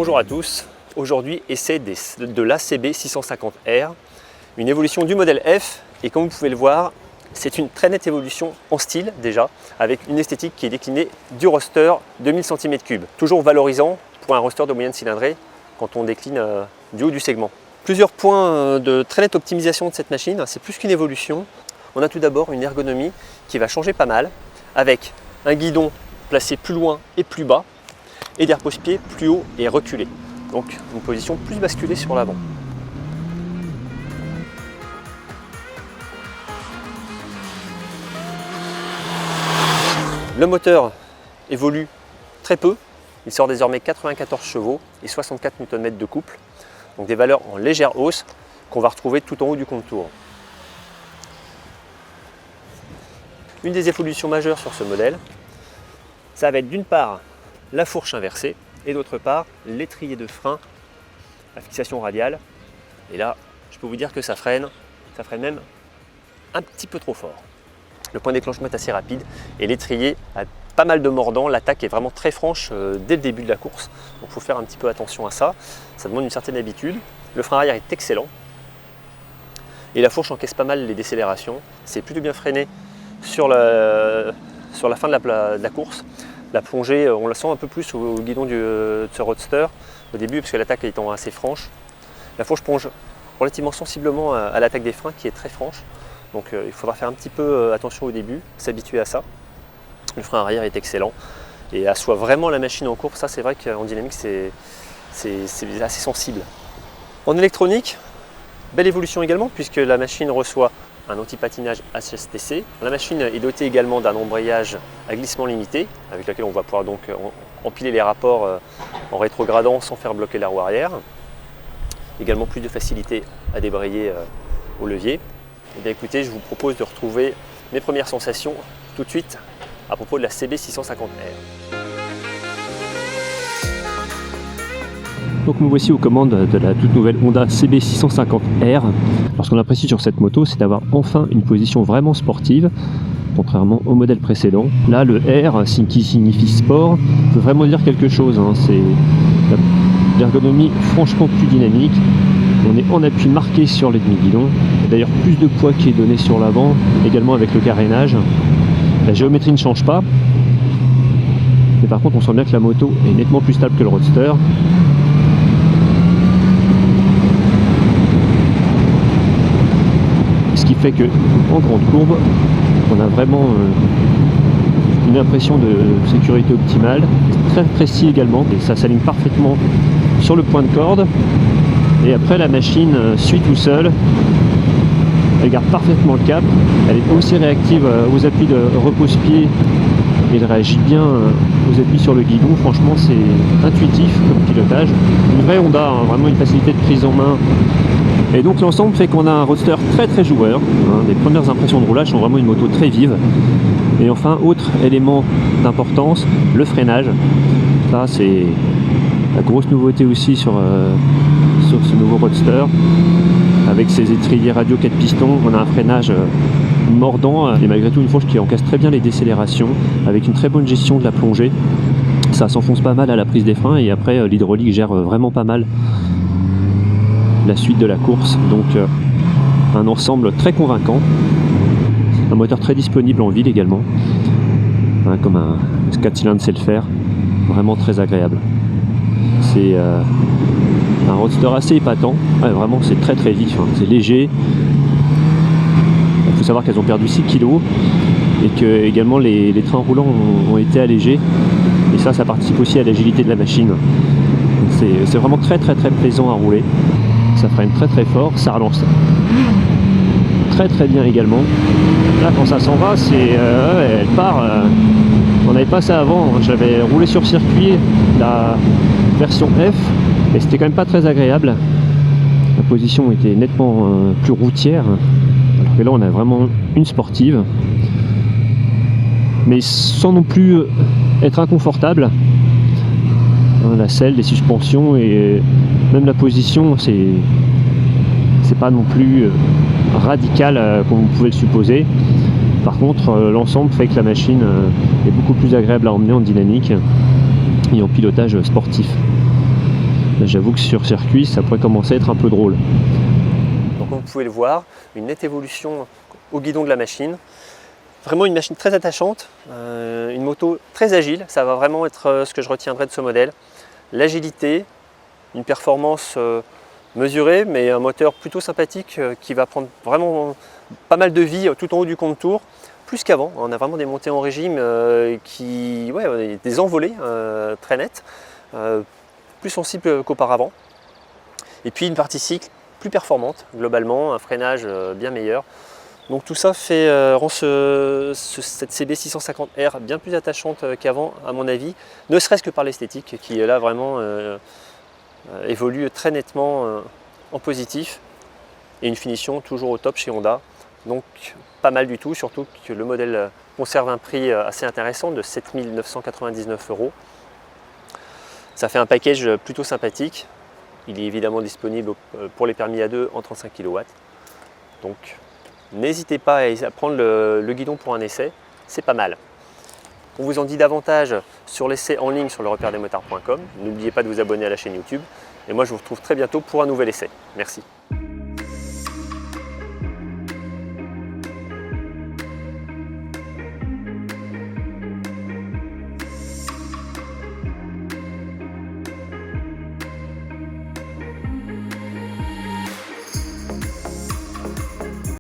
Bonjour à tous, aujourd'hui essai de l'ACB 650R, une évolution du modèle F et comme vous pouvez le voir, c'est une très nette évolution en style déjà, avec une esthétique qui est déclinée du roadster 2000 cm3, toujours valorisant pour un roadster de moyenne cylindrée quand on décline du haut du segment. Plusieurs points de très nette optimisation de cette machine, c'est plus qu'une évolution. On a tout d'abord une ergonomie qui va changer pas mal, avec un guidon placé plus loin et plus bas, et des repose-pieds plus hauts et reculés. Donc une position plus basculée sur l'avant. Le moteur évolue très peu, il sort désormais 94 chevaux et 64 Nm de couple, donc des valeurs en légère hausse qu'on va retrouver tout en haut du contour. Une des évolutions majeures sur ce modèle, ça va être d'une part la fourche inversée et d'autre part l'étrier de frein à fixation radiale. Et là, je peux vous dire que ça freine même un petit peu trop fort. Le point de déclenchement est assez rapide et l'étrier a pas mal de mordants. L'attaque est vraiment très franche dès le début de la course. Donc il faut faire un petit peu attention à ça. Ça demande une certaine habitude. Le frein arrière est excellent. Et la fourche encaisse pas mal les décélérations. C'est plutôt bien freiné sur la fin de la course. La plongée, on la sent un peu plus au guidon de ce roadster au début parce que l'attaque étant assez franche. La fourche plonge relativement sensiblement à l'attaque des freins qui est très franche. Donc il faudra faire un petit peu attention au début, s'habituer à ça. Le frein arrière est excellent et assoit vraiment la machine en courbe. Ça c'est vrai qu'en dynamique c'est assez sensible. En électronique, belle évolution également puisque la machine reçoit un anti-patinage HSTC. La machine est dotée également d'un embrayage à glissement limité avec lequel on va pouvoir donc empiler les rapports en rétrogradant sans faire bloquer la roue arrière. Également plus de facilité à débrayer au levier. Et bien écoutez, je vous propose de retrouver mes premières sensations tout de suite à propos de la CB 650R. Donc nous voici aux commandes de la toute nouvelle Honda CB 650R. Alors ce qu'on apprécie sur cette moto, c'est d'avoir enfin une position vraiment sportive, contrairement au modèle précédent. Là, le R, qui signifie sport, veut vraiment dire quelque chose. C'est l'ergonomie franchement plus dynamique. On est en appui marqué sur les demi-guidons. D'ailleurs, plus de poids qui est donné sur l'avant, également avec le carénage. La géométrie ne change pas. Mais par contre, on sent bien que la moto est nettement plus stable que le Roadster. Ce qui fait qu'en grande courbe, on a vraiment une impression de sécurité optimale, très précis également, et ça s'aligne parfaitement sur le point de corde. Et après, la machine suit tout seul, elle garde parfaitement le cap, elle est aussi réactive aux appuis de repose-pied, et elle réagit bien aux appuis sur le guidon. Franchement, c'est intuitif comme pilotage. Une vraie Honda, vraiment une facilité de prise en main. Et donc l'ensemble fait qu'on a un roadster très joueur. Les premières impressions de roulage sont vraiment une moto très vive. Et enfin, autre élément d'importance, le freinage. Ça, c'est la grosse nouveauté aussi sur ce nouveau roadster. Avec ses étriers radio 4 pistons, on a un freinage mordant et malgré tout une fourche qui encaisse très bien les décélérations avec une très bonne gestion de la plongée. Ça s'enfonce pas mal à la prise des freins et après l'hydraulique gère vraiment pas mal la suite de la course. Donc un ensemble très convaincant, un moteur très disponible en ville également, comme un 4 cylindres sait le faire, vraiment très agréable. C'est un roadster assez épatant, vraiment c'est très vif, c'est léger. Il faut savoir qu'elles ont perdu 6 kg et que également les trains roulants ont été allégés et ça participe aussi à l'agilité de la machine. C'est vraiment très plaisant à rouler. Ça freine très fort, ça relance très bien également. Là quand ça s'en va, elle part. On n'avait pas ça avant, j'avais roulé sur circuit la version F et c'était quand même pas très agréable. La position était nettement plus routière, alors que là on a vraiment une sportive, mais sans non plus être inconfortable. La selle, les suspensions et même la position, c'est pas non plus radical comme vous pouvez le supposer. Par contre, l'ensemble fait que la machine est beaucoup plus agréable à emmener en dynamique et en pilotage sportif. J'avoue que sur circuit, ça pourrait commencer à être un peu drôle. Donc comme vous pouvez le voir, une nette évolution au guidon de la machine. Vraiment une machine très attachante, une moto très agile, ça va vraiment être ce que je retiendrai de ce modèle. L'agilité, une performance mesurée, mais un moteur plutôt sympathique qui va prendre vraiment pas mal de vie tout en haut du contour, plus qu'avant. On a vraiment des montées en régime des envolées très nettes, plus sensibles qu'auparavant. Et puis une partie cycle plus performante globalement, un freinage bien meilleur. Donc tout ça rend cette CB 650R bien plus attachante qu'avant à mon avis, ne serait-ce que par l'esthétique qui est là vraiment évolue très nettement en positif et une finition toujours au top chez Honda. Donc pas mal du tout, surtout que le modèle conserve un prix assez intéressant de 7 999 €. Ça fait un package plutôt sympathique. Il est évidemment disponible pour les permis A2 en 35 kW. Donc n'hésitez pas à prendre le guidon pour un essai, c'est pas mal. On vous en dit davantage sur l'essai en ligne sur lerepairedesmotards.com. N'oubliez pas de vous abonner à la chaîne YouTube. Et moi je vous retrouve très bientôt pour un nouvel essai. Merci.